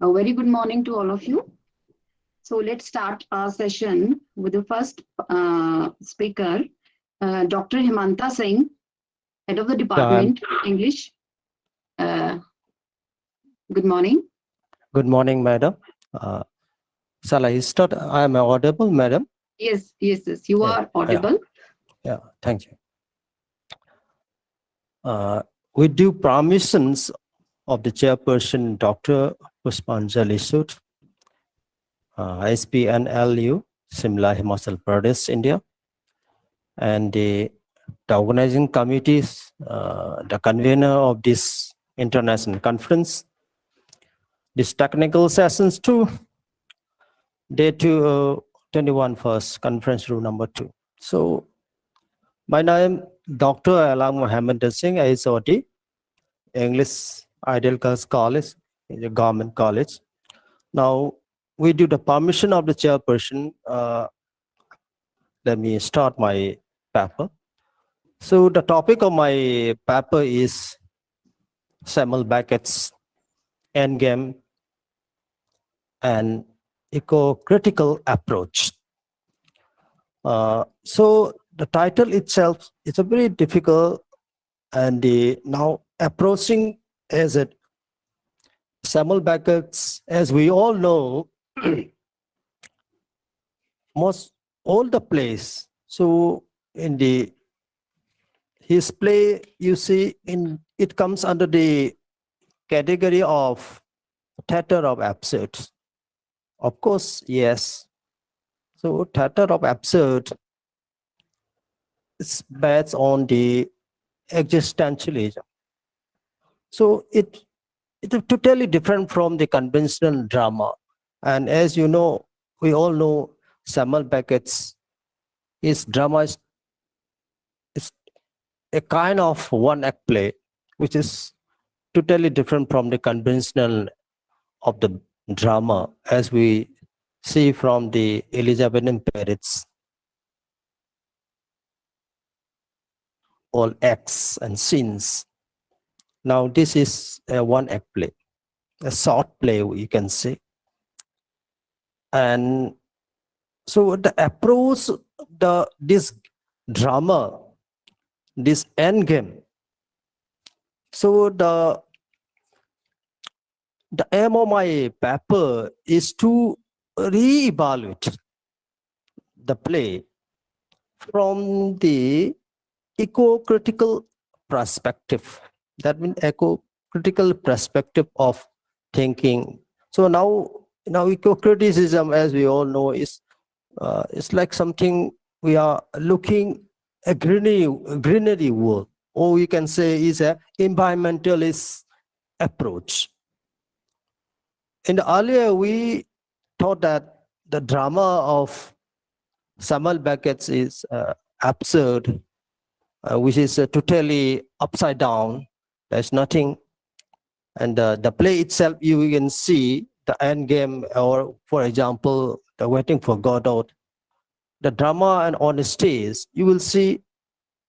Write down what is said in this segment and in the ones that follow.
A very good morning to all of you. So let's start our session with the first speaker, Dr. Himanta Singh, Head of the Yeah, Department, English. Uh, Good morning. good morning, madam. Uh, shall I start? I am audible, madam. Yes, you Yeah, are yeah, audible. yeah. Thank you. With due permissions of the chairperson, Dr. Puspanjali Sud, SPNLU, Simla, Himachal Pradesh, India, and the organizing committees, the convener of this international conference, these technical sessions too, day 21 first, conference room number 2. So, my name Dr. Alam Muhammad Singh, ISOT, English Ideal Girls College, a government college. Now, we do the permission of the chairperson. Let me start my paper. So, the topic of my paper is Samuel Beckett's Endgame and Eco-Critical Approach. So, the title itself is a very difficult and now approaching as it Samuel Beckett's, as we all know, most all the plays. So in the his play, you see, in it comes under the category of theater of absurd. Of course, yes. So theater of absurd is based on the existentialism. So it is totally different from the conventional drama. And as you know, we all know Samuel Beckett's his drama is a kind of one act play, which is totally different from the conventional of the drama as we see from the Elizabethan periods, all acts and scenes. Now this is a one act play, a short play you can say. And so the approach, this drama, this end game. So the aim of my paper is to re-evaluate the play from the eco-critical perspective. That means eco-critical perspective of thinking. So now eco-criticism, as we all know, is it's like something we are looking a greenery world, or we can say is a environmentalist approach. In the earlier, we thought that the drama of Samuel Beckett's is absurd, which is totally upside down. There's nothing. And the play itself, you can see the end game, or for example, the Waiting for Godot, the drama, and on the stage, you will see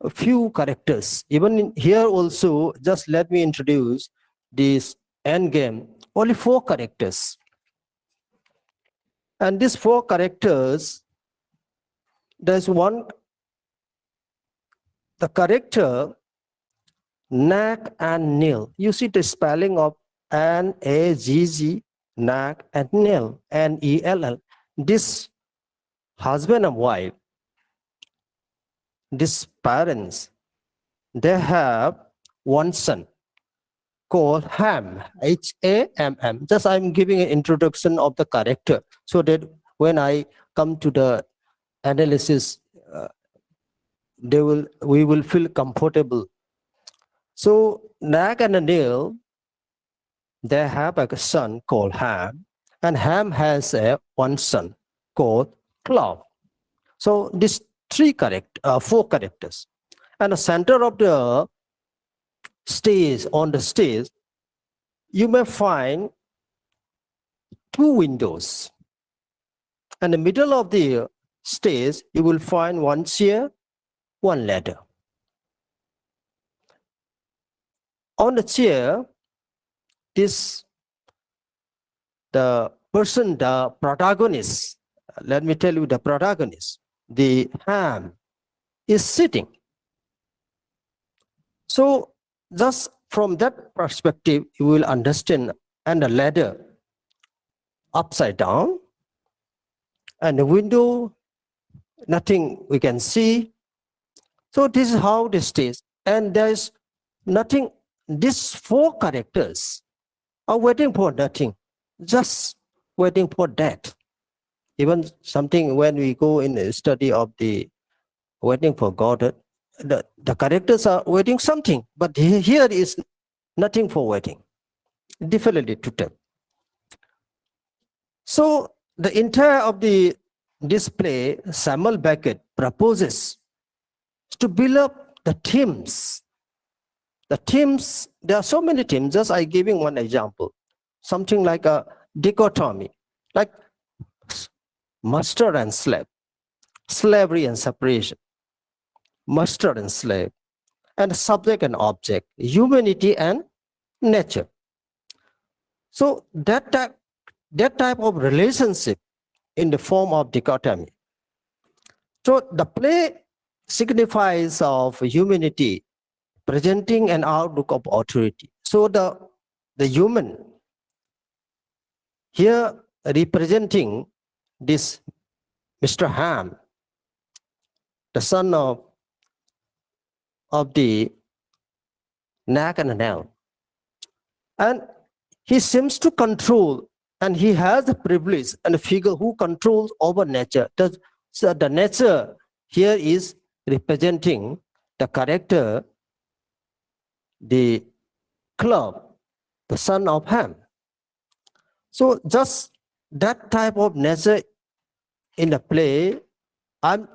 a few characters. Even here also, just let me introduce this end game. Only 4 characters. And these 4 characters, there's one, the character Nag and Nil. You see the spelling of N-A-G-G, Nag and Nil, N-E-L-L. This husband and wife, these parents, they have one son called Ham, H-A-M-M. Just I'm giving an introduction of the character so that when I come to the analysis, we will feel comfortable. So Nag and Anil, they have a son called Ham, and Ham has one son called Clove. So these 4 characters, and the center of the stage, on the stage, you may find 2 windows. And in the middle of the stage, you will find one chair, one ladder. On the chair, the the person, the protagonist, let me tell you the protagonist, the Ham, is sitting. So just from that perspective, you will understand, and the ladder upside down, and the window, nothing we can see. So this is how this stays. And there is nothing, these four characters are waiting for nothing, just waiting for that. Even something when we go in the study of the waiting for God, the characters are waiting something, but here is nothing for waiting. Differently to tell. So the entire of the display, Samuel Beckett proposes to build up the themes. The themes, there are so many themes. Just I giving one example, something like a dichotomy, like master and slave, slavery and separation, master and slave, and subject and object, humanity and nature. So that type of relationship in the form of dichotomy. So the play signifies of humanity presenting an outlook of authority. So the human here representing this Mr. Ham, the son of the Nag and Nell. And he seems to control, and he has the privilege and a figure who controls over nature. So the nature here is representing the character, the club, the son of Ham. So just that type of nature in the play,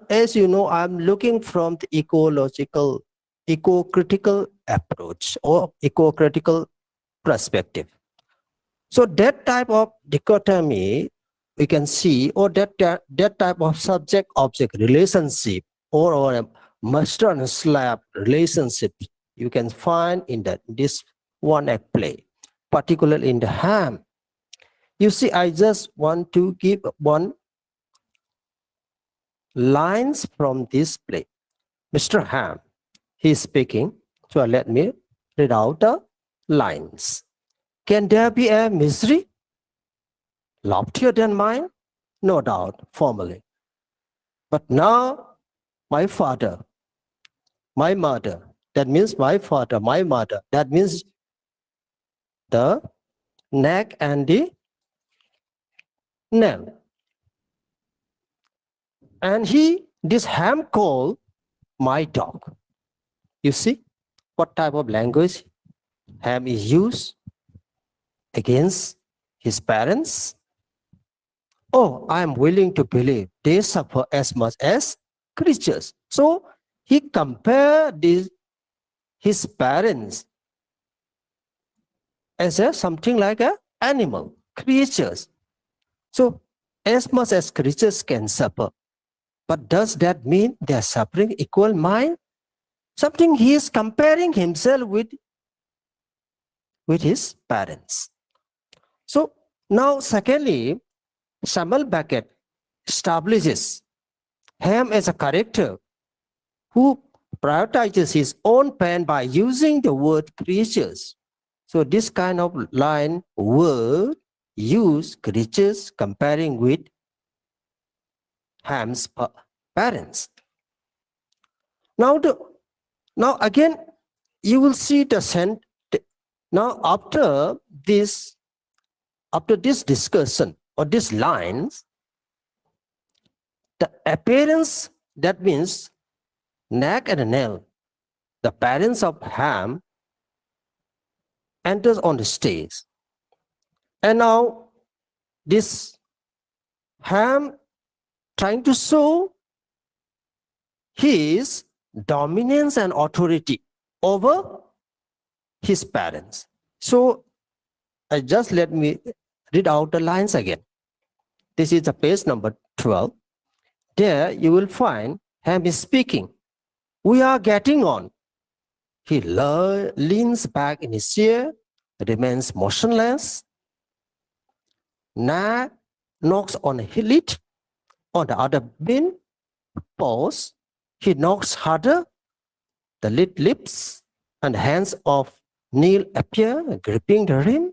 as you know, I'm looking from the eco-critical approach or eco-critical perspective. So that type of dichotomy we can see, or that type of subject-object relationship, or a master and slave relationship, you can find in this one act play, particularly in the Ham. You see, I just want to give one lines from this play. Mr. Ham, he is speaking, so let me read out the lines. Can there be a misery loftier than mine? No doubt, formerly. But now, my father, my mother, that means my father, my mother, that means the Nag and the Nell. And this Ham called my dog. You see what type of language Ham is used against his parents? Oh, I am willing to believe they suffer as much as creatures. So he compared his parents as something like an animal, creatures. So as much as creatures can suffer, but does that mean they are suffering equal mind? Something he is comparing himself with his parents. So now, secondly, Samuel Beckett establishes Ham as a character who prioritizes his own pain by using the word creatures. So this kind of line, word, use creatures comparing with Ham's parents. Now again, you will see now after this discussion or these lines, the appearance, that means Nag and Nell, the parents of Ham, enters on the stage. And now this Ham trying to show his dominance and authority over his parents. So just let me read out the lines again. This is the page number 12. There you will find Ham is speaking. We are getting on. He leans back in his chair, remains motionless. Nag knocks on a lid. On the other bin, pause. He knocks harder. The lid lifts, and hands of Neil appear, gripping the rim.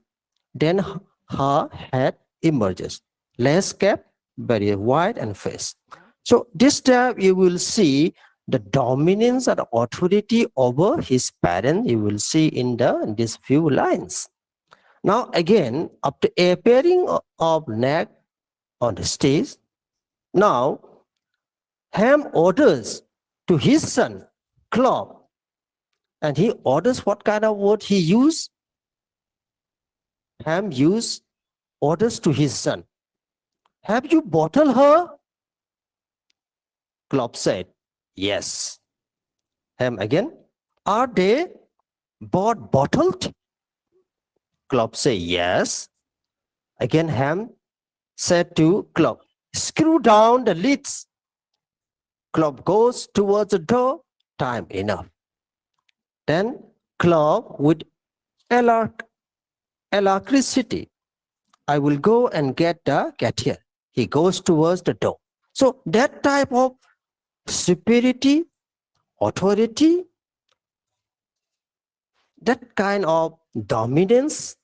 Then her head emerges, less cap, very wide and face. So this time you will see the dominance and authority over his parent. You will see in these few lines. Now again, after appearing of Nag on the stage, now Ham orders to his son, Clop, and he orders what kind of word he used? Ham used orders to his son. Have you bottled her? Clop said, yes. Ham again, are they bottled? Clop said, yes. Again, Ham said to Clop, screw down the lids. Clop goes towards the door. Time enough. Then Clop with alacrity, I will go and get the here. He goes towards the door. So that type of superiority, authority, that kind of dominance,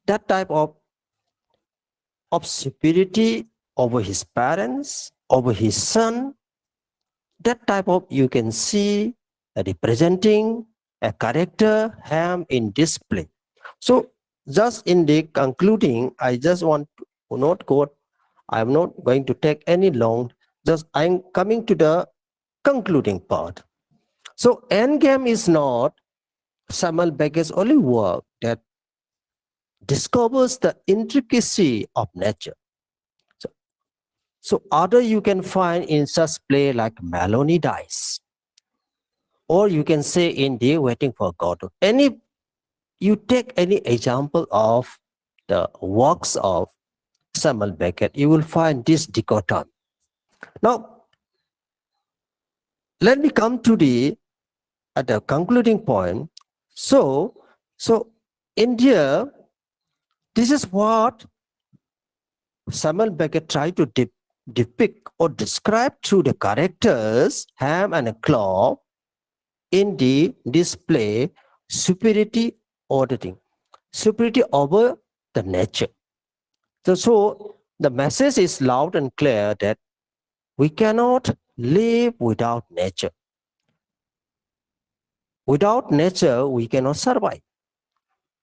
that type of superiority over his parents, over his son, that type of, you can see representing a character Ham in display. So just in the concluding, I just want to not quote, I'm not going to take any long, just I'm coming to the concluding part. So Endgame is not Samuel Beckett's only work that discovers the intricacy of nature. So other you can find in such play like Maloney Dice, or you can say in the Waiting for Godot. You take any example of the works of Samuel Beckett, you will find this dichotomy. Now, let me come to at the concluding point. So India, this is what Samuel Beckett tried to depict or describe through the characters Ham and Claw in the display superiority auditing, superiority over the nature. So the message is loud and clear that we cannot live without nature. Without nature, we cannot survive.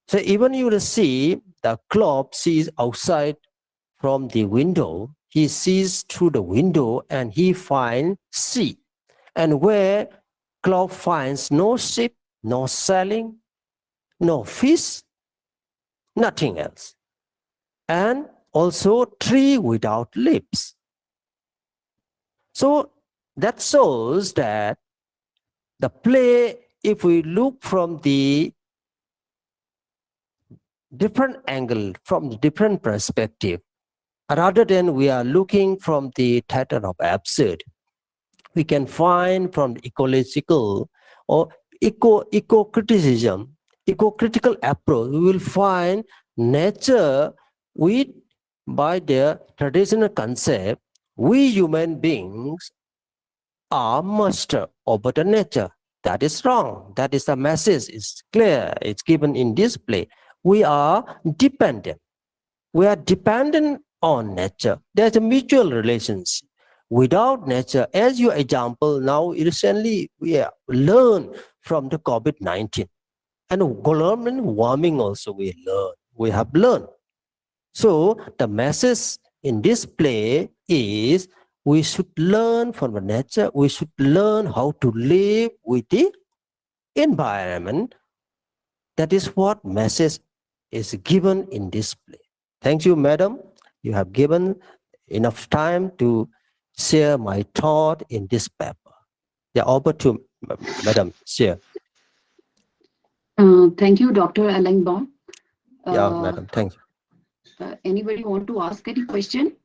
So even you will see the Clop sees outside from the window. He sees through the window and he finds sea. And where Clop finds no ship, no sailing, no fish, nothing else. And also tree without leaves. So that shows that the play, if we look from the different angle, from the different perspective, rather than we are looking from the theater of absurd, we can find from the ecological or eco-criticism, eco-critical approach, we will find nature with, by their traditional concept, we human beings are master over the nature. That is wrong. That is the message. It's clear. It's given in this play. We are dependent. We are dependent on nature. There's a mutual relationship. Without nature, as your example, now recently we learn from the COVID-19 and global warming also we have learned. So the message in this play is we should learn from the nature. We should learn how to live with the environment. That is what message is given in this play. Thank you, madam. You have given enough time to share my thought in this paper. Yeah, over to madam. Share. Thank you, Dr. Allenbaum. Yeah, madam. Thank you. Anybody want to ask any question?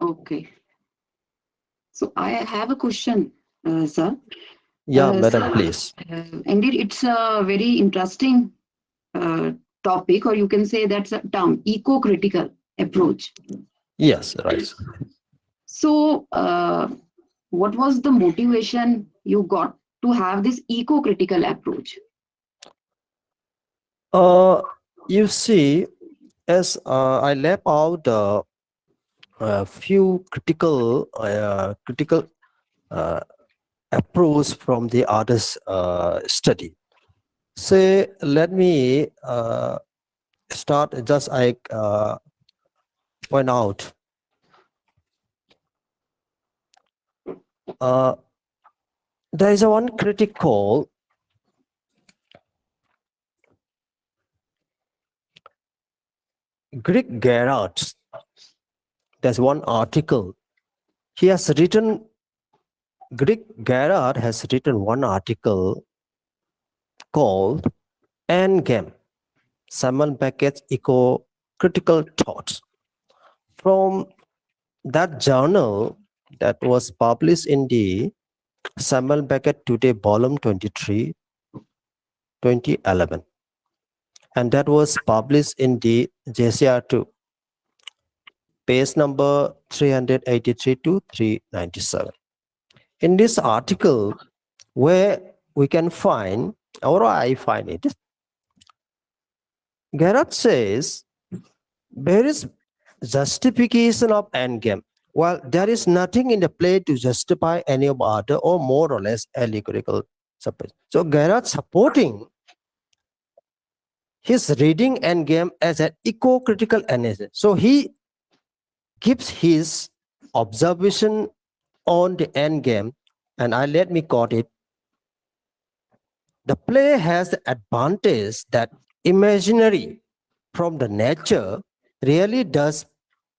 Okay. So I have a question, sir. Yeah, madam, So, please. indeed, it's a very interesting uh, topic, or you can say that's a term, eco-critical approach. Yes, right. So, what was the motivation you got to have this eco-critical approach? Uh, you see, as I left out a few critical uh, approach from the others study. So let me start just I point out. Uh, there is a one critic called Greg Gerhardt. There's one article. He has written, Greg Gerhardt has written one article called Endgame, Simon Beckett's Eco-Critical Thoughts. From that journal that was published in the Samuel Beckett Today, Volume 23, 2011. And that was published in the JCR2, page number 383 to 397. In this article, where we can find, or I find it, Gerard says there is justification of endgame. Well, there is nothing in the play to justify any of other or more or less allegorical support. So Gerard supporting his reading endgame as an eco-critical analysis. So he gives his observation on the endgame, and let me quote it. The play has the advantage that imaginary from the nature really does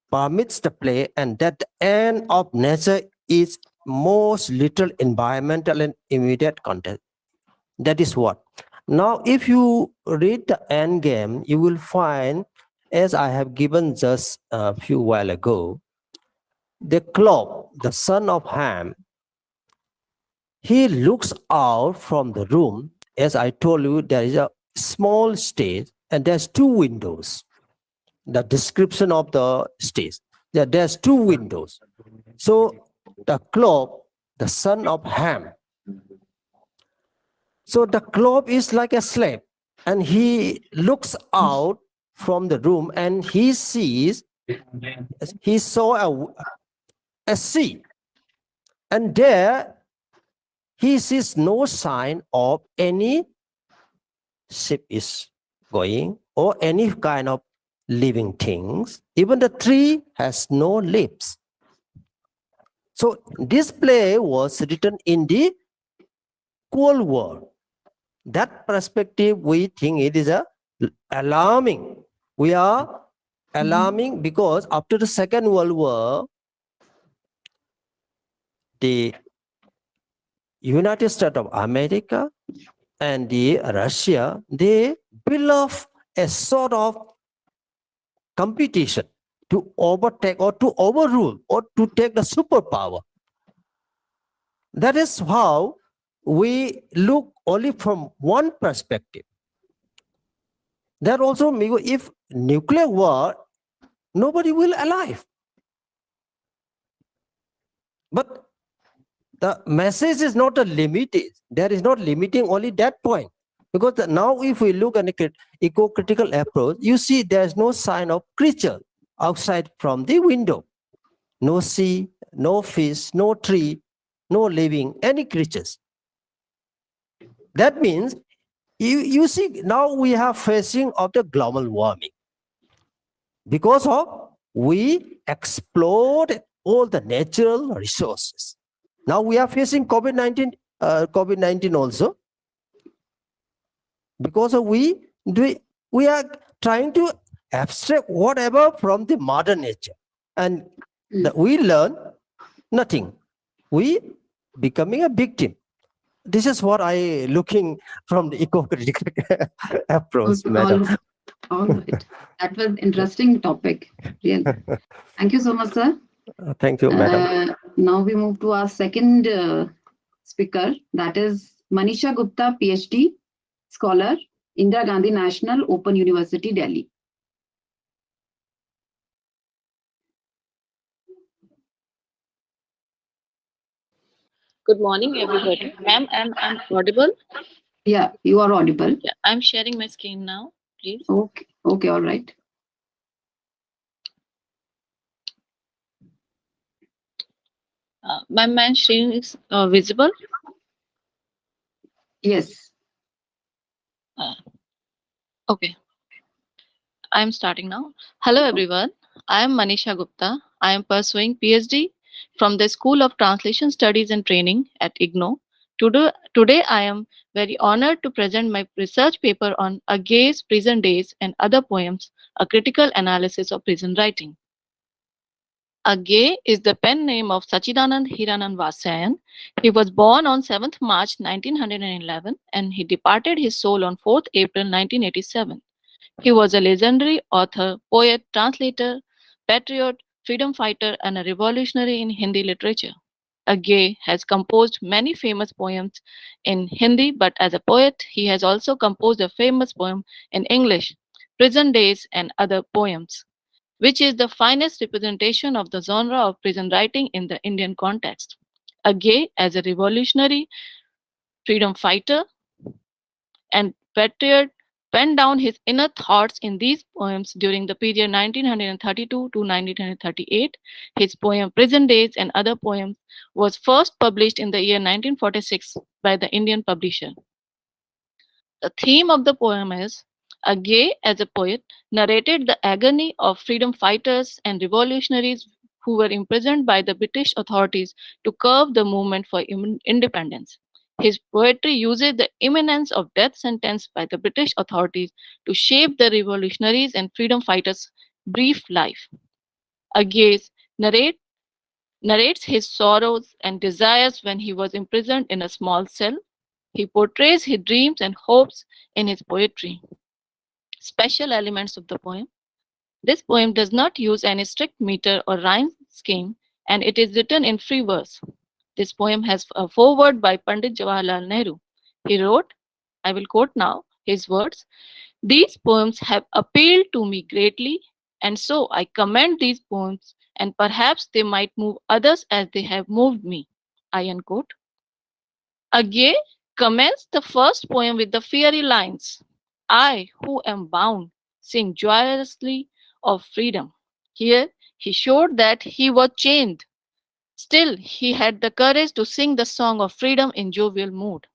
permits the play, and that the end of nature is most little environmental and immediate context. That is what. Now, if you read the end game, you will find, as I have given just a few while ago, the clock, the son of Ham, he looks out from the room. As I told you, there is a small stage and there's two windows. The description of the stage. There's two windows. So the clock, the son of Ham. So the clock is like a slave, and he looks out from the room and he saw a sea, and there he sees no sign of any ship is going or any kind of living things. Even the tree has no leaves. So this play was written in the Cold War. That perspective, we think it is alarming. We are alarming because after the Second World War, the United States of America and the Russia, they built off a sort of competition to overtake or to overrule or to take the superpower. That is how we look only from one perspective. That also means if nuclear war, nobody will alive. But the message is not a limited. There is not limiting only that point. Because now if we look at an eco-critical approach, you see there's no sign of creature outside from the window. No sea, no fish, no tree, no living, any creatures. That means you see now we are facing of the global warming. Because of we explored all the natural resources. Now we are facing COVID-19 also, because of we are trying to abstract whatever from the modern nature, and we learn nothing. We becoming a victim. This is what I looking from the eco-critical approach, madam. All right. That was interesting topic. Really. Thank you so much, sir. Thank you, madam. Now we move to our second speaker, that is Manisha Gupta, PhD, scholar, Indira Gandhi National Open University, Delhi. Good morning, everybody. Ma'am, I'm audible? Yeah, you are audible. Yeah, I'm sharing my screen now, please. Okay, all right. My screen is visible. Yes. Uh, okay, I'm starting now. Hello, everyone. I am Manisha Gupta. I am pursuing PhD from the School of Translation Studies and Training at IGNO. Today, I am very honored to present my research paper on A Gay's Prison Days and Other Poems, a critical analysis of prison writing. Agay is the pen name of Sachidanand Hiranand Vasayan. He was born on 7th March 1911 and he departed his soul on 4th April 1987. He was a legendary author, poet, translator, patriot, freedom fighter, and a revolutionary in Hindi literature. Agay has composed many famous poems in Hindi, but as a poet, he has also composed a famous poem in English, Prison Days and Other Poems, which is the finest representation of the genre of prison writing in the Indian context. Agay, as a revolutionary, freedom fighter, and patriot, penned down his inner thoughts in these poems during the period 1932 to 1938. His poem Prison Days and Other Poems was first published in the year 1946 by the Indian publisher. The theme of the poem is Agay, as a poet, narrated the agony of freedom fighters and revolutionaries who were imprisoned by the British authorities to curb the movement for independence. His poetry uses the imminence of death sentence by the British authorities to shape the revolutionaries and freedom fighters' brief life. Agay narrates his sorrows and desires when he was imprisoned in a small cell. He portrays his dreams and hopes in his poetry. Special elements of the poem. This poem does not use any strict meter or rhyme scheme and it is written in free verse. This poem has a foreword by Pandit Jawaharlal Nehru. He wrote, I will quote now his words, these poems have appealed to me greatly, and so I commend these poems, and perhaps they might move others as they have moved me. I unquote. Agay commenced the first poem with the fiery lines I, who am bound, sing joyously of freedom. Here he showed that he was chained. Still, he had the courage to sing the song of freedom in jovial mood.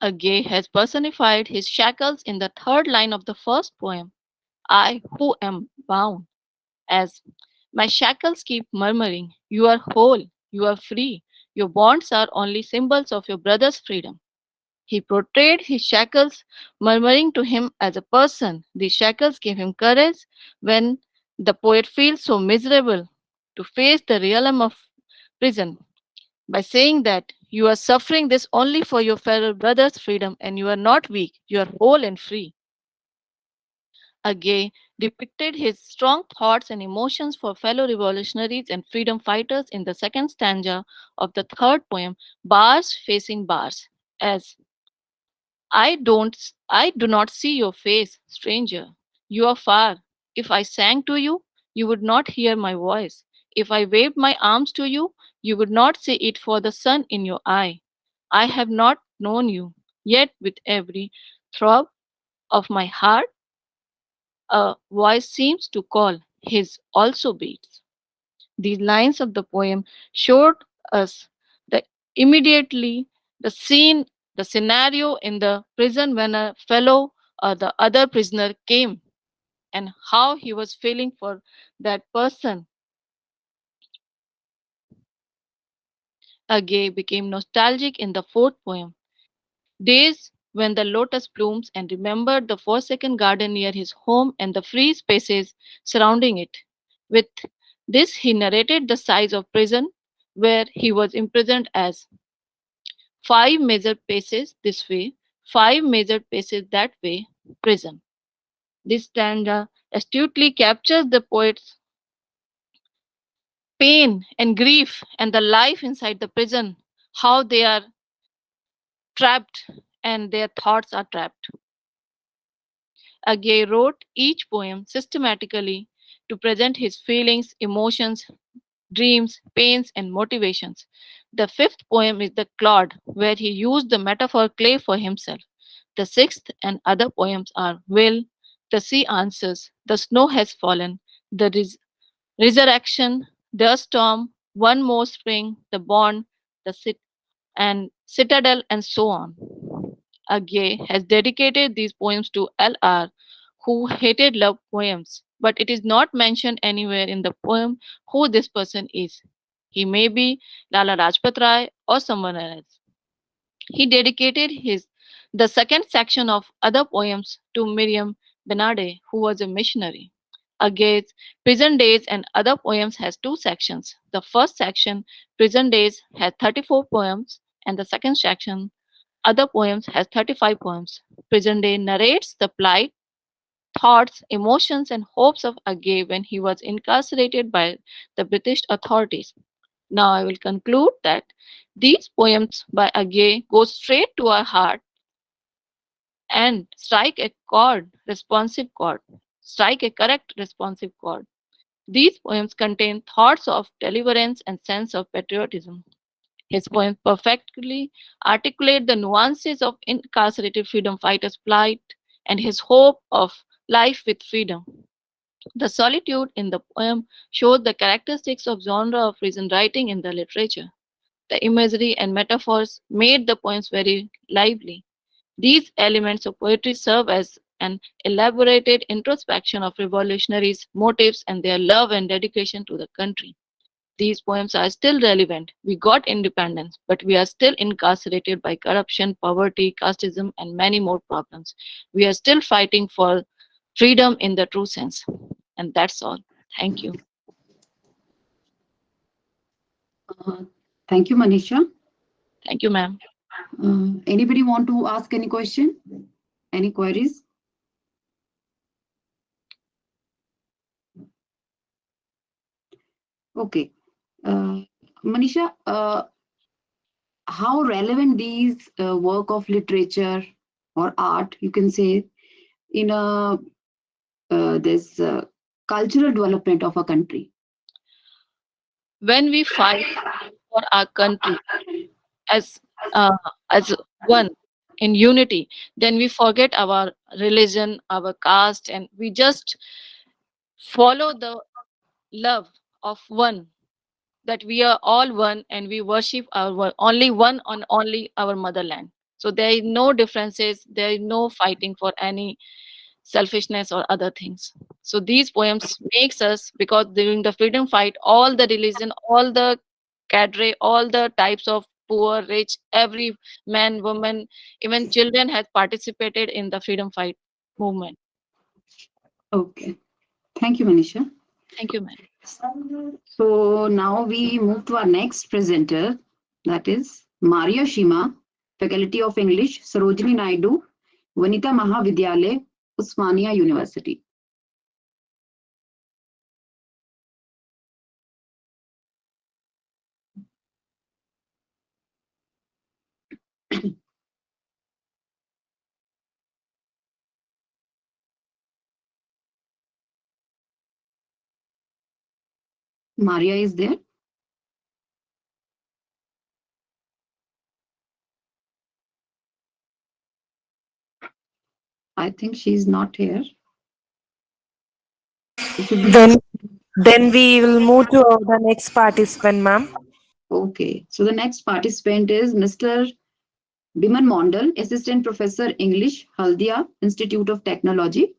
Agay has personified his shackles in the third line of the first poem I, who am bound, as my shackles keep murmuring, you are whole, you are free, your bonds are only symbols of your brother's freedom. He portrayed his shackles, murmuring to him as a person. These shackles gave him courage when the poet feels so miserable to face the realm of prison by saying that you are suffering this only for your fellow brother's freedom and you are not weak, you are whole and free. Agay depicted his strong thoughts and emotions for fellow revolutionaries and freedom fighters in the second stanza of the third poem, Bars Facing Bars, as I do not see your face, stranger. You are far. If I sang to you, you would not hear my voice. If I waved my arms to you, you would not see it for the sun in your eye. I have not known you, yet with every throb of my heart, a voice seems to call. His also beats. These lines of the poem showed us the immediately the scene, the scenario in the prison when a fellow or the other prisoner came and how he was feeling for that person. Agay became nostalgic in the fourth poem. Days when the lotus blooms and remembered the forsaken garden near his home and the free spaces surrounding it. With this, he narrated the size of prison where he was imprisoned as five measured paces this way, five measured paces that way, prison. This stanza astutely captures the poet's pain and grief and the life inside the prison how they are trapped and their thoughts are trapped. Agay wrote each poem systematically to present his feelings, emotions, dreams, pains, and motivations. The fifth poem is the Clod, where he used the metaphor clay for himself. The sixth and other poems are Will, The Sea Answers, The Snow Has Fallen, The Resurrection, The Storm, One More Spring, The Bond, and Citadel, and so on. Agye has dedicated these poems to L.R., who hated love poems, but it is not mentioned anywhere in the poem who this person is. He may be Lala Rajpat Rai or someone else. He dedicated the second section of other poems to Miriam Benade, who was a missionary. Again's Prison Days and Other Poems has two sections. The first section, Prison Days, has 34 poems, and the second section, Other Poems, has 35 poems. Prison Day narrates the plight, thoughts, emotions, and hopes of Agay when he was incarcerated by the British authorities. Now I will conclude that these poems by Agay go straight to our heart and strike a strike a correct responsive chord. These poems contain thoughts of deliverance and sense of patriotism. His poems perfectly articulate the nuances of incarcerated freedom fighters' plight and his hope of life with freedom. The solitude in the poem shows the characteristics of genre of prison writing in the literature. The imagery and metaphors made the poems very lively. These elements of poetry serve as an elaborated introspection of revolutionaries' motives and their love and dedication to the country. These poems are still relevant. We got independence, but we are still incarcerated by corruption, poverty, casteism, and many more problems. We are still fighting for freedom in the true sense. And that's all. Thank you. Thank you, Manisha. Thank you, ma'am. Anybody want to ask any question? Any queries? Okay. Manisha, how relevant these work of literature or art, you can say, in this cultural development of a country? When we fight for our country as uh, as one in unity, then we forget our religion, our caste, and we just follow the love of one, that we are all one and we worship only one on only our motherland. So there is no differences, there is no fighting for any selfishness or other things. So these poems makes us, because during the freedom fight, all the religion, all the cadre, all the types of poor, rich, every man, woman, even children has participated in the freedom fight movement. Okay. Thank you, Manisha. Thank you, ma'am. So now we move to our next presenter, that is Maria Shima, Faculty of English, Sarojini Naidu, Vanita Mahavidyalaya, Usmania University. Maria is there? I think she's not here. Then we will move to the next participant, ma'am. Okay. So the next participant is Mr. Biman Mondal, Assistant Professor English, Haldia Institute of Technology.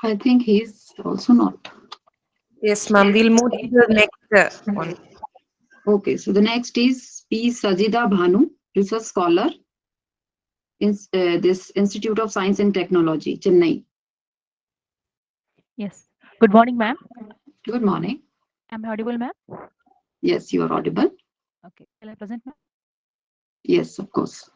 I think he's also not. Yes, ma'am. We'll move to the next one. Okay, so the next is P. Sajida Bhanu, research scholar. this Institute of Science and Technology, Chennai. Yes. Good morning, ma'am. Good morning. Am I audible, ma'am? Yes, you are audible. Okay. Shall I present, ma'am? Yes, of course.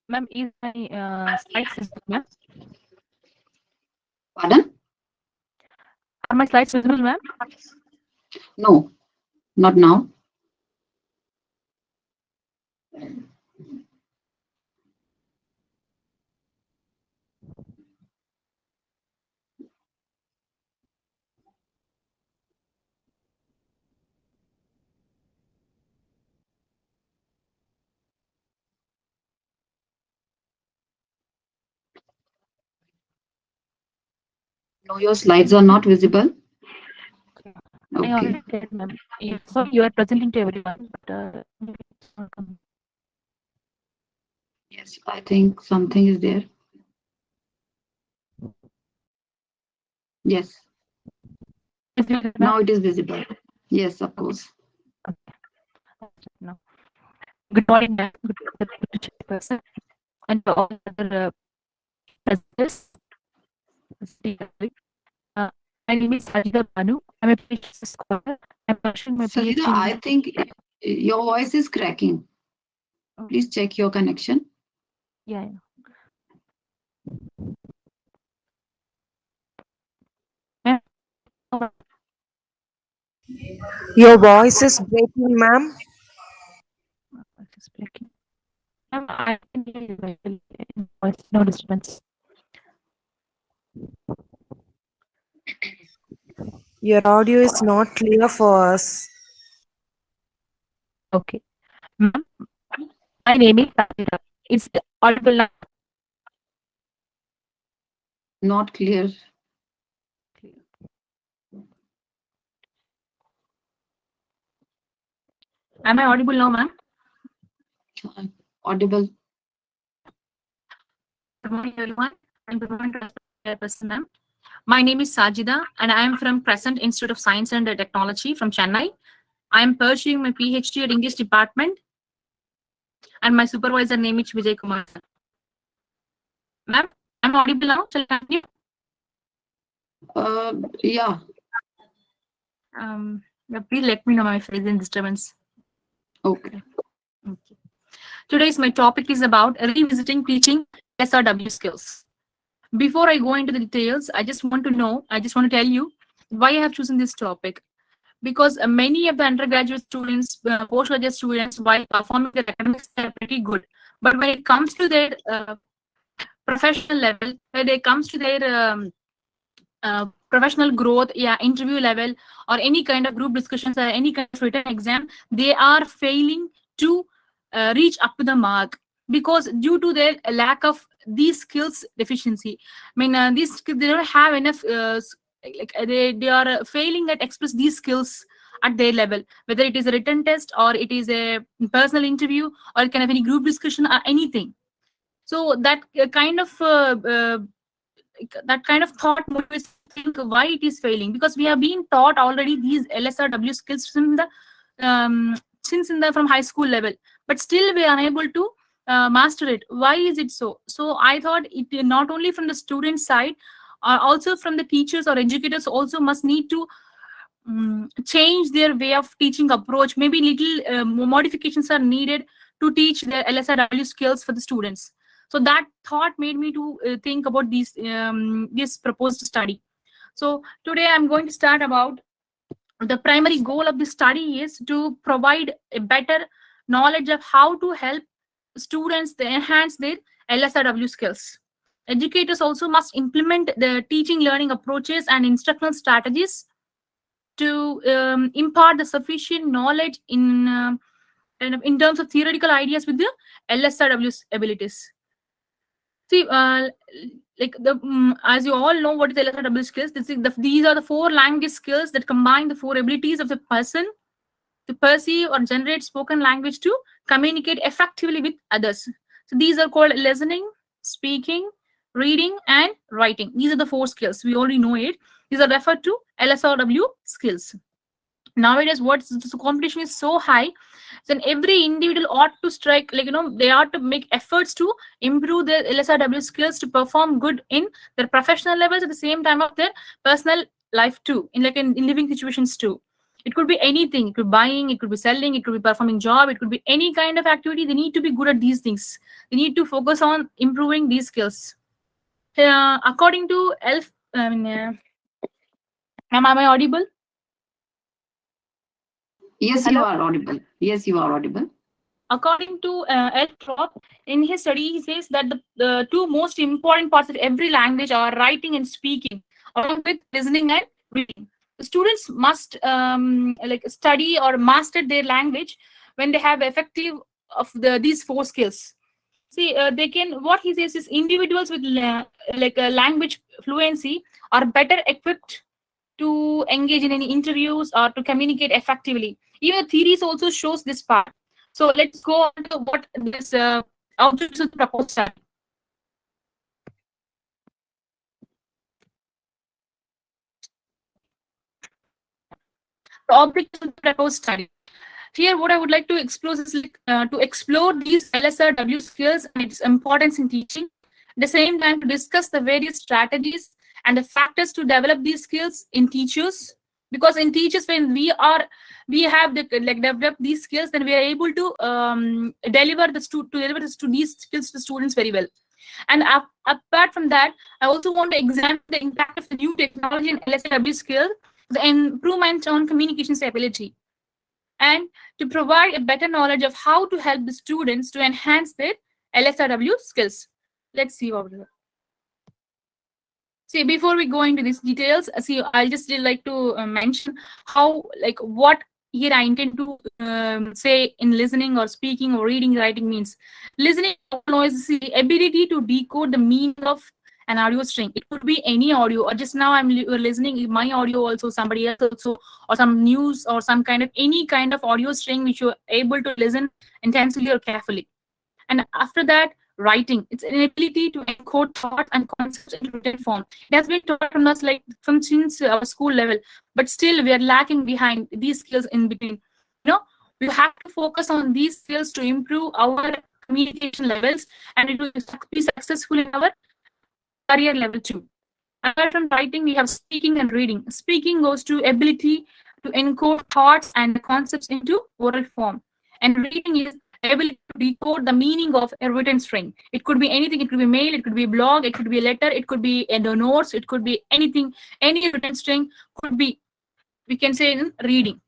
Ma'am, is my slides visible, ma'am? Pardon? Are my slides visible, ma'am? No, not now. No, your slides are not visible. I Okay. already did, ma'am. So you are presenting to everyone, but it's not coming. Yes, I think something is there. Yes, Is it visible, ma'am? now it is visible. Yes, of course. No. Good morning, ma'am. Good chairperson and to all other presenters. Uh, my name is Sajida Banu. I'm a PhD scholar. I'm pursuing my Sajida, PhD. I think your voice is cracking. Oh. Please check your connection. Yeah. Ma'am, Your voice is breaking, ma'am. it's breaking. Ma'am, I can hear you very well. No disturbance. Your audio is not clear for us. Okay. Ma'am, my name is Sajida. It's audible now. Not clear. Am I audible now, ma'am? Audible. Good morning, everyone. And good morning to the person, ma'am. My name is Sajida, and I am from Crescent Institute of Science and Technology from Chennai. I am pursuing my PhD at English department, and my supervisor name is Vijay Kumar. Ma'am, I'm audible now. Shall I continue? Yeah. Please let me know my face in disturbance. Okay. Okay. Today's my topic is about revisiting teaching SRW skills. Before I go into the details, I just want to tell you why I have chosen this topic. Because many of the undergraduate students, postgraduate students, while performing their academics, they're pretty good. But when it comes to their professional level, when it comes to their professional growth, interview level, or any kind of group discussions or any kind of written exam, they are failing to reach up to the mark because due to their lack of these skills deficiency. I mean, they don't have enough. They are failing at express these skills at their level, whether it is a written test or it is a personal interview or it can have any group discussion or anything. So that kind of thought motivates to think why it is failing, because we have been taught already these LSRW skills from the from high school level, but still we are unable to master it. Why is it so? So I thought it not only from the student side, also from the teachers or educators also must need to change their way of teaching approach. Maybe little modifications are needed to teach the LSRW skills for the students. So that thought made me to think about this proposed study. So today I'm going to start about the primary goal of this study is to provide a better knowledge of how to help students to enhance their LSRW skills. Educators also must implement the teaching learning approaches and instructional strategies to impart the sufficient knowledge in terms of theoretical ideas with the LSRW abilities. See, as you all know, what is LSRW skills? These are the four language skills that combine the four abilities of the person to perceive or generate spoken language to communicate effectively with others. So these are called listening, speaking, reading, and writing. These are the 4 skills. We already know it. These are referred to LSRW skills. Nowadays, the competition is so high, then every individual ought to strike, like, they ought to make efforts to improve their LSRW skills to perform good in their professional levels at the same time of their personal life too, in living situations too. It could be anything. It could be buying, it could be selling, it could be performing job, it could be any kind of activity. They need to be good at these things. They need to focus on improving these skills. According to ELF, am I audible? Yes, you are audible. Yes, you are audible. According to Eltrop, in his study, he says that the 2 most important parts of every language are writing and speaking, along with listening and reading. The students must study or master their language when they have effective of these 4 skills. See, they can. What he says is individuals with language fluency are better equipped to engage in any interviews or to communicate effectively. Even the theories also shows this part. So let's go on to what this objectives of the proposed study. The objectives of the proposed study. Here, what I would like to explore is to explore these LSRW skills and its importance in teaching. At the same time, to discuss the various strategies and the factors to develop these skills in teachers. Because in teachers, when we have developed these skills, then we are able to deliver these skills to students very well. And apart from that, I also want to examine the impact of the new technology and LSRW skills, the improvement on communication ability, and to provide a better knowledge of how to help the students to enhance their LSRW skills. Let's see what we do. See, before we go into these details, I just like to mention how, what here I intend to say in listening or speaking or reading, writing means. Listening is the ability to decode the meaning of an audio string. It could be any audio, or just now I'm listening my audio, also somebody else also, or some news or some kind of any kind of audio string which you're able to listen intensely or carefully. And after that, writing. It's an ability to encode thought and concepts in written form. It has been taught from us from since our school level, but still we are lacking behind these skills in between. We have to focus on these skills to improve our communication levels, and it will be successful in our career level too. Apart from writing, we have speaking and reading. Speaking goes to ability to encode thoughts and concepts into oral form, and reading is ability to decode the meaning of a written string. It could be anything. It could be mail, it could be a blog, it could be a letter, it could be notes, it could be anything. Any written string could be, we can say, in reading.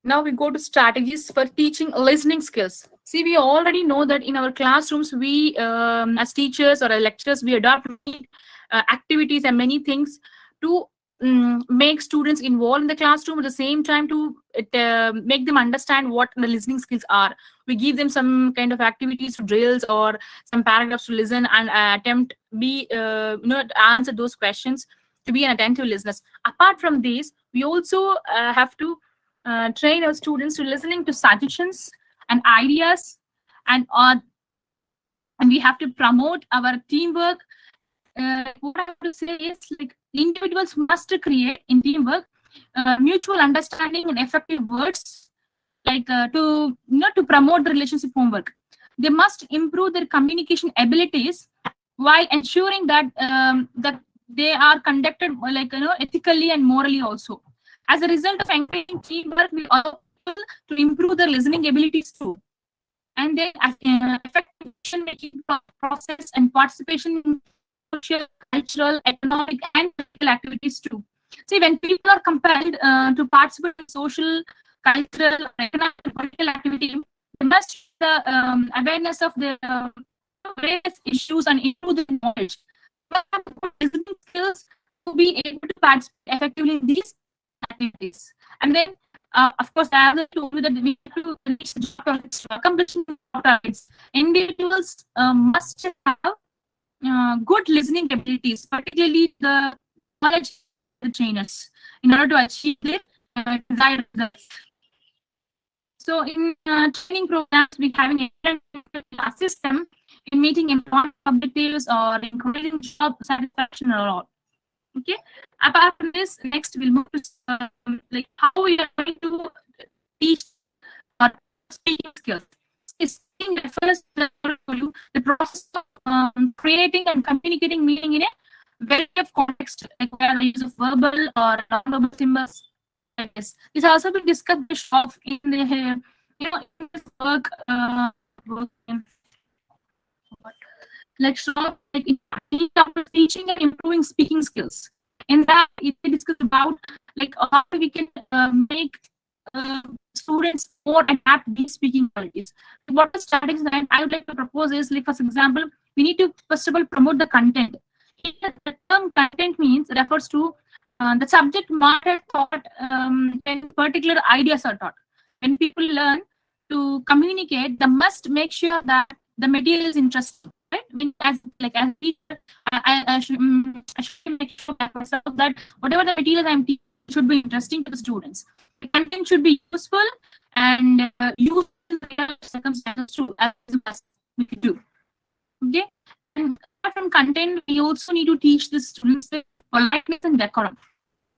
Now we go to strategies for teaching listening skills. See, we already know that in our classrooms, we as teachers or as lecturers, we adopt activities and many things to make students involved in the classroom, at the same time to make them understand what the listening skills are. We give them some kind of activities, drills, or some paragraphs to listen and attempt to answer those questions, to be an attentive listeners. Apart from this, we also have to train our students to listening to suggestions and ideas, and we have to promote our teamwork. What I have to say is, individuals must create in teamwork mutual understanding and effective words, to promote the relationship homework. They must improve their communication abilities while ensuring that that they are conducted ethically and morally also. As a result of encouraging teamwork, we are able to improve their listening abilities too, and then effective decision-making process and participation in social, cultural, economic, and political activities too. See, when people are compelled to participate in social, cultural, economic, and political activity, they must the awareness of the various issues and improve their knowledge. They have good listening skills to be able to participate effectively in these activities. And then, of course, I have told you that we have to reach the job targets. To accomplishing job targets, individuals must have good listening abilities, particularly the knowledge of the trainers, in order to achieve their desired results. So in training programs, we having a assist them in meeting important objectives or increasing job satisfaction or all. Okay. Apart from this, next we'll move to like how we are going to teach or speaking skills. Speaking refers to the process of creating and communicating meaning in a variety of context, like where the use of verbal or non-verbal symbols. Yes. This has also been discussed by Schroff in the in this work. Work in, like Schroff, like in teaching and improving speaking skills. In that, it discussed about like how we can make students more adapt these speaking qualities. What the strategies that I would like to propose is, like, for example, we need to first of all promote the content. Here, the term content means refers to the subject matter taught when particular ideas are taught. When people learn to communicate, they must make sure that the material is interesting. Right? As teacher, I should make sure that whatever the material I'm teaching should be interesting to the students. The content should be useful and used in the circumstances to as we do. Okay. And apart from content, we also need to teach the students the politeness and decorum.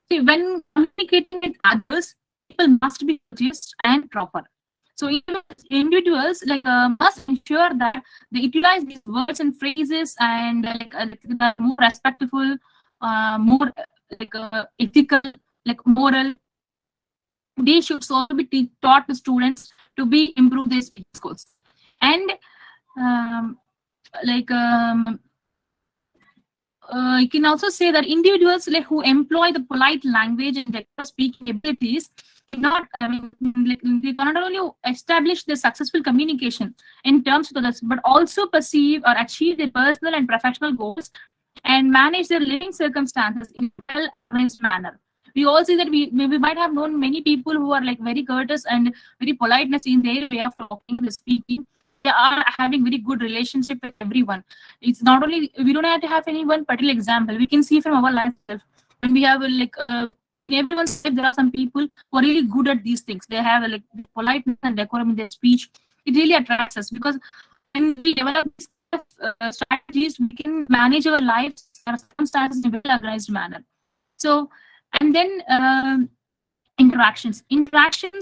See, when communicating with others, people must be courteous and proper. So individuals must ensure that they utilize these words and phrases and more respectful, more ethical, moral. They should also be taught to students to be improve their speaking skills. And you can also say that individuals who employ the polite language and their speaking abilities they cannot only establish the successful communication in terms of others, but also perceive or achieve their personal and professional goals and manage their living circumstances in a well-organized manner. We all see that we might have known many people who are very courteous and very politeness in their way of talking and speaking. They are having very good relationship with everyone. It's not only, we don't have to have any one particular example. We can see from our life when we have in everyone's life, there are some people who are really good at these things. They have politeness and decorum in their speech. It really attracts us because when we develop these strategies, we can manage our lives, our circumstances in a well-organized manner. So, and then interactions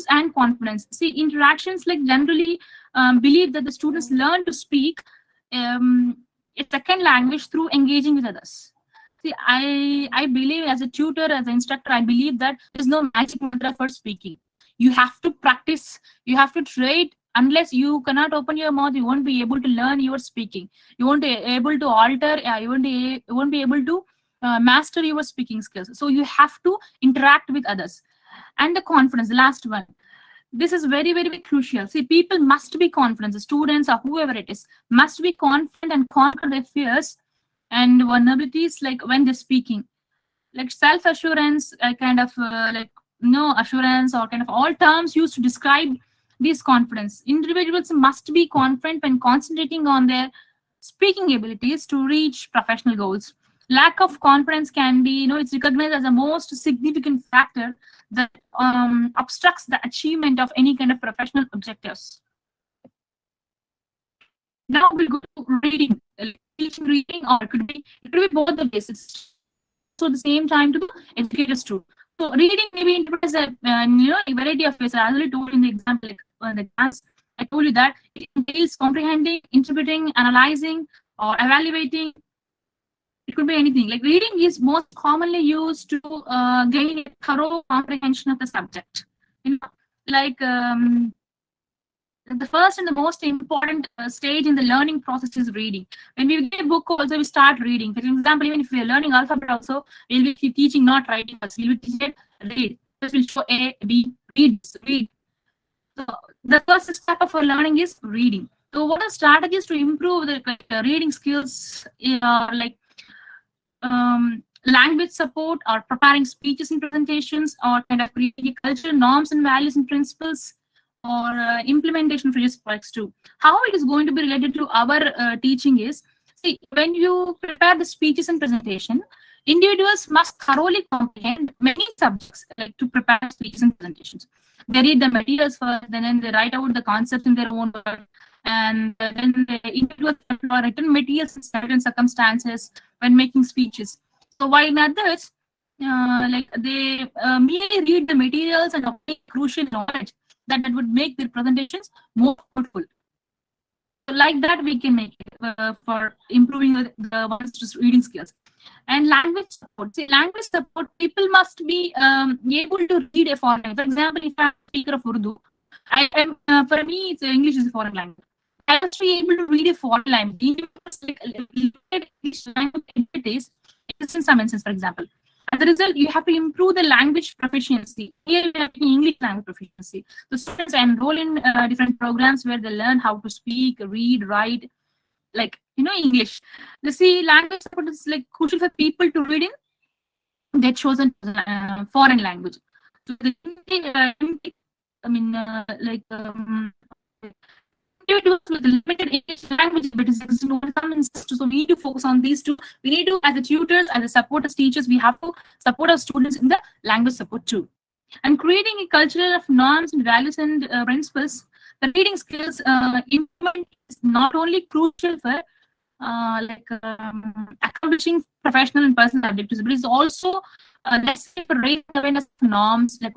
and confidence. See, interactions generally believe that the students learn to speak a second language through engaging with others. See, I believe as a tutor, as an instructor, I believe that there's no magic mantra for speaking. You have to practice, you have to trade. Unless you cannot open your mouth, you won't be able to learn your speaking. You won't be able to alter, you won't be able to master your speaking skills. So you have to interact with others. And the confidence, the last one. This is very, very, very crucial. See, people must be confident. The students or whoever it is must be confident and conquer their fears and vulnerabilities when they're speaking. Self-assurance, no assurance or all terms used to describe this confidence. Individuals must be confident when concentrating on their speaking abilities to reach professional goals. Lack of confidence can be, it's recognized as the most significant factor that obstructs the achievement of any kind of professional objectives. Now we'll go to reading. Reading, or it could be both the basis. So the same time to educators too. So reading may be interpreted as a variety of ways. I already told in the example, the class, I told you that it entails comprehending, interpreting, analyzing, or evaluating. It could be anything. Reading is most commonly used to gain a thorough comprehension of the subject. The first and the most important stage in the learning process is reading. When we get a book also, we start reading. For example, even if we are learning alphabet also, we'll be teaching not writing, but we'll be teaching read. This will show A, B, read. So the first step of our learning is reading. So what are strategies to improve the reading skills? Language support, or preparing speeches and presentations, or creating cultural norms and values and principles, or implementation for this projects too. How it is going to be related to our teaching is, See, when you prepare the speeches and presentation, individuals must thoroughly comprehend many subjects like to prepare speeches and presentations. They read the materials first, then they write out the concepts in their own words, and then the individuals employ written materials in certain circumstances when making speeches. So while in others, like they merely read the materials and obtain crucial knowledge that would make their presentations more fruitful. So like that, we can make it for improving the one's just reading skills. And language support. See, language support, people must be able to read a foreign language. For example, if I'm a speaker of Urdu, I am for me, it's English is a foreign language. I must be able to read a foreign language. Like, English language entities in some instance, for example. As a result, you have to improve the language proficiency. Here we have English language proficiency. The students enroll in different programs where they learn how to speak, read, write, like English. You see, language support is like crucial for people to read in their chosen foreign language. So the individuals with limited English language, but is some instances, so we need to focus on these two. We need to, as a tutors, as a support as teachers, we have to support our students in the language support too. And creating a culture of norms and values and principles, the reading skills implement is not only crucial for accomplishing professional and personal objectives, but it's also necessary for raising awareness of norms, like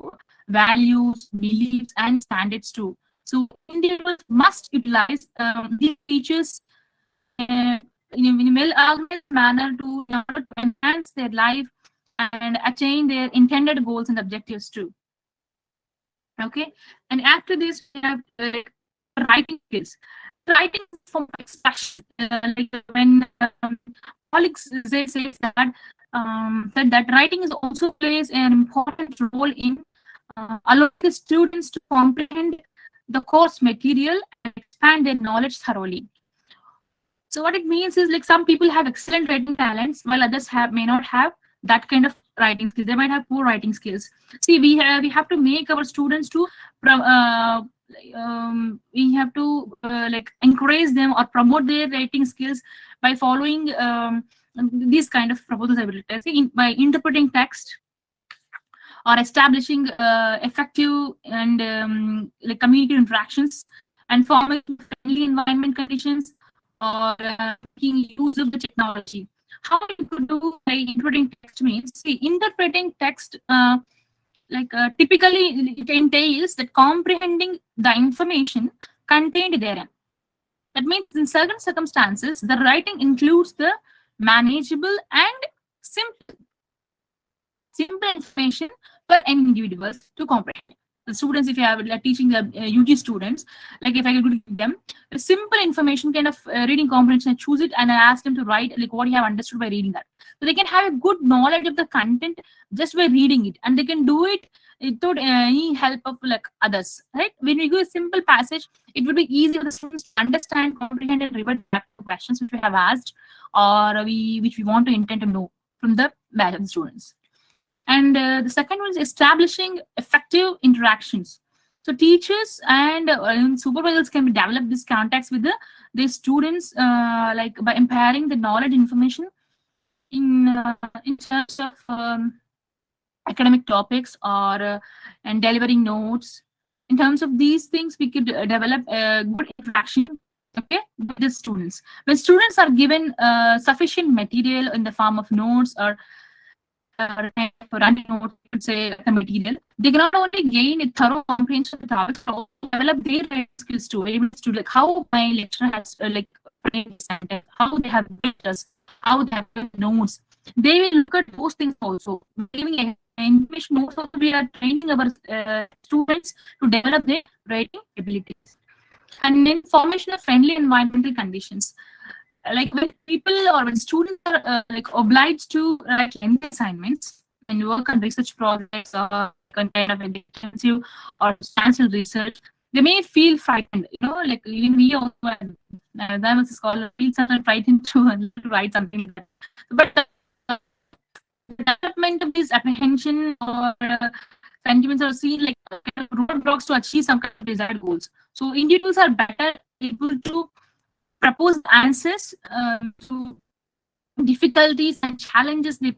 values, beliefs, and standards too. So individuals must utilize these features in a well-organized manner to enhance their life and attain their intended goals and objectives too. Okay, and after this we have writing skills. Writing from expression, like when colleagues say that writing is also plays an important role in allowing the students to comprehend the course material and expand their knowledge thoroughly. So what it means is, like, some people have excellent writing talents while others may not have that kind of writing skills. They might have poor writing skills. See, we have to make our students to we have to like encourage them or promote their writing skills by following these kind of proposals. I will say, by interpreting text, or establishing effective and like communicative interactions, and forming friendly environment conditions, or making use of the technology. How you could do by interpreting text means, see, interpreting text typically it entails that comprehending the information contained therein. That means in certain circumstances, the writing includes the manageable and simple information for any individuals to comprehend. The students, if you have teaching the UG students, like if I could give them a simple information kind of reading comprehension, I choose it and I ask them to write like what you have understood by reading that. So they can have a good knowledge of the content just by reading it, and they can do it without any help of like others, right? When we do a simple passage, it would be easy for the students to understand, comprehend, and revert back to questions which we have asked, or which we want to intend to know from the batch of the students. And the second one is establishing effective interactions. So teachers and supervisors can develop this contacts with the students, like by impairing the knowledge information in terms of academic topics, or and delivering notes. In terms of these things, we could develop a good interaction, okay, with the students. When students are given sufficient material in the form of notes or running notes, I would say, the material, they can not only gain a thorough comprehension of the topics, but also develop their writing skills too. Able to like how my lecturer has how they have built us, how they have built notes. They will look at those things also. Giving information notes also, we are training our students to develop their writing abilities. And then formation of friendly environmental conditions. Like when people or when students are like obliged to write lengthy assignments and work on research projects or kind of intensive or substantial research, they may feel frightened. Like even we also, that was a scholar, feel sometimes frightened to write something like that. But the development of this apprehension or sentiments are seen like roadblocks to achieve some kind of desired goals. So individuals are better able to propose answers to difficulties and challenges they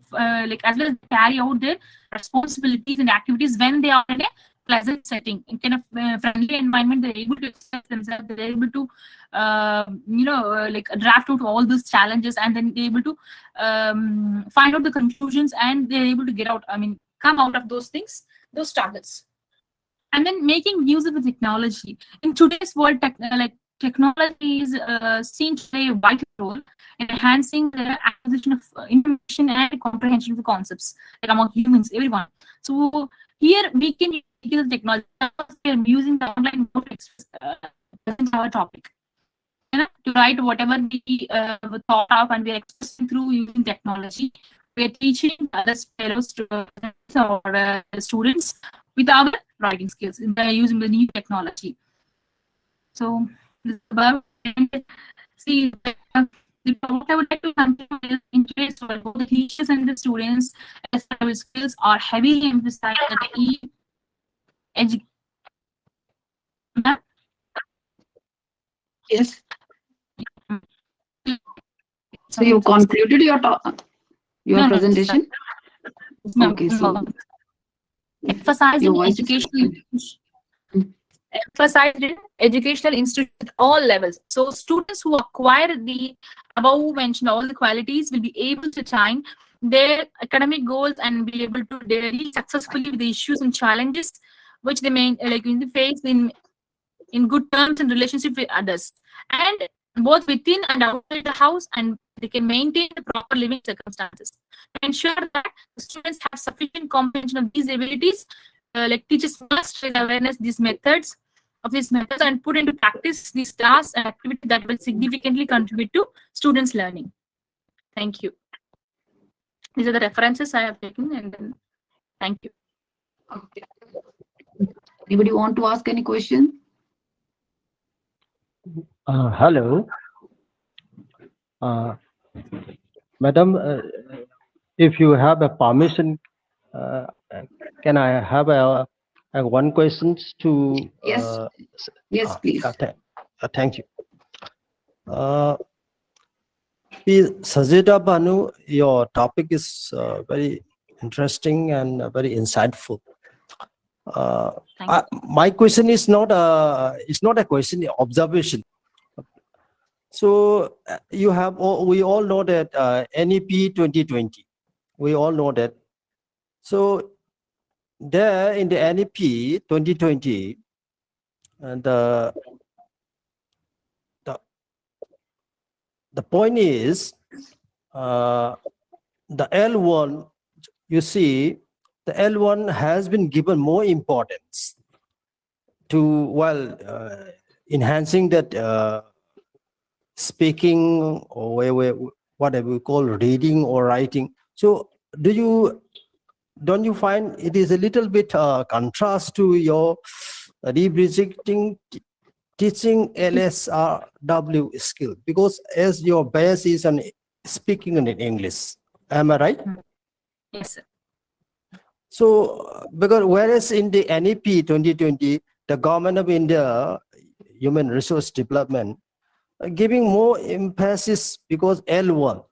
like, as well as carry out their responsibilities and activities when they are in a pleasant setting, in kind of friendly environment. They're able to express themselves, they're able to like draft out all these challenges, and then they're able to find out the conclusions, and they're able to get out, come out of those things, those struggles. And then making use of the technology in today's world. Technology is seen to play a vital role in enhancing the acquisition of information and comprehension of the concepts, like among humans, everyone. So here we can use the technology. We are using the online mode to express our topic. To write whatever we thought of, and we are expressing through using technology. We are teaching other fellow students or students with our writing skills by using the new technology. So above, see, what I would like to continue in today's world, both the teachers and the students as skills are heavily emphasized at the education. Yes. So you concluded your presentation? No, Okay, so emphasizing educational institutions at all levels. So students who acquire the above mentioned all the qualities will be able to attain their academic goals and be able to deal successfully with the issues and challenges which they may face in good terms and relationship with others, and both within and outside the house, and they can maintain the proper living circumstances. To ensure that the students have sufficient comprehension of these abilities, like teachers must raise awareness these methods and put into practice these tasks and activities that will significantly contribute to students' learning. Thank you. These are the references I have taken, and then thank you. Okay. Anybody want to ask any question? Hello. Madam, if you have a permission, can I have one question to? Yes. Yes, please. Thank you. Sajida Banu, your topic is very interesting and very insightful. My question is not a question, observation. So we all know that NEP 2020, we all know that. So there in the NEP 2020, the point is the L1, you see, the L1 has been given more importance to enhancing that speaking, or whatever we call reading or writing. So don't you find it is a little bit contrast to your revisiting teaching LSRW skill, because as your base is on speaking in English, am I right? Yes, sir. So because whereas in the NEP 2020, the Government of India Human Resource Development giving more emphasis because L1,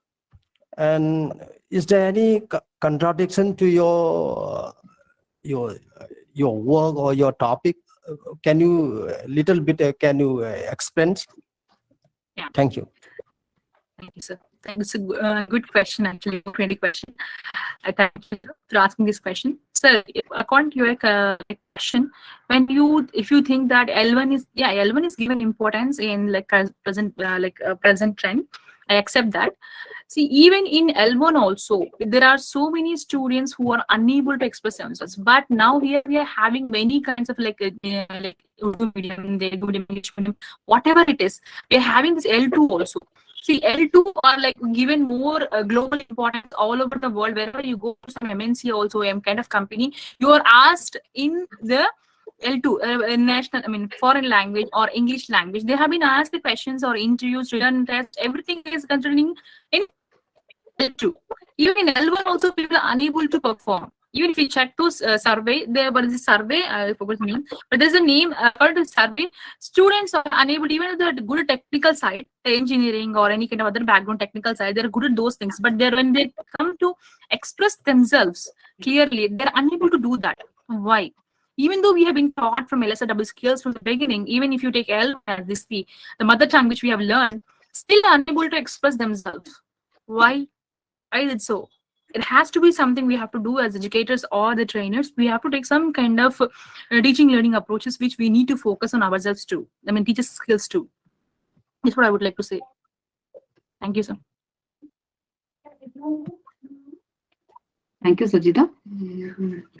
and is there any contradiction to your work or your topic? Can you little bit can you explain? Yeah. Thank you. Thank you, sir. It's a good question, actually, great question. Thank you for asking this question. So, according to your question, if you think that L1 is given importance in present trend, I accept that. See, even in L1 also, there are so many students who are unable to express themselves. But now here we are having many kinds of like Urdu medium, Telugu medium, English medium, whatever it is. We are having this L2 also. See, L2 are like given more global importance all over the world. Wherever you go to some MNC also, kind of company, you are asked in the L2, national, foreign language or English language. They have been asked the questions or interviews, written tests, everything is concerning in L2. Even in L1 also, people are unable to perform. Even if you check those survey, there was a survey, I forgot the name, but there's a name according to survey, students are unable, even if they're at good technical side, engineering or any kind of other background technical side, they're good at those things. But they're, when they come to express themselves clearly, they're unable to do that. Why? Even though we have been taught from LSRW skills from the beginning, even if you take L as this the mother tongue which we have learned, still unable to express themselves. Why? Why is it so? It has to be something we have to do as educators or the trainers. We have to take some kind of teaching learning approaches which we need to focus on ourselves too. I mean, teachers' skills too. That's what I would like to say. Thank you, sir. Thank you, Sajida.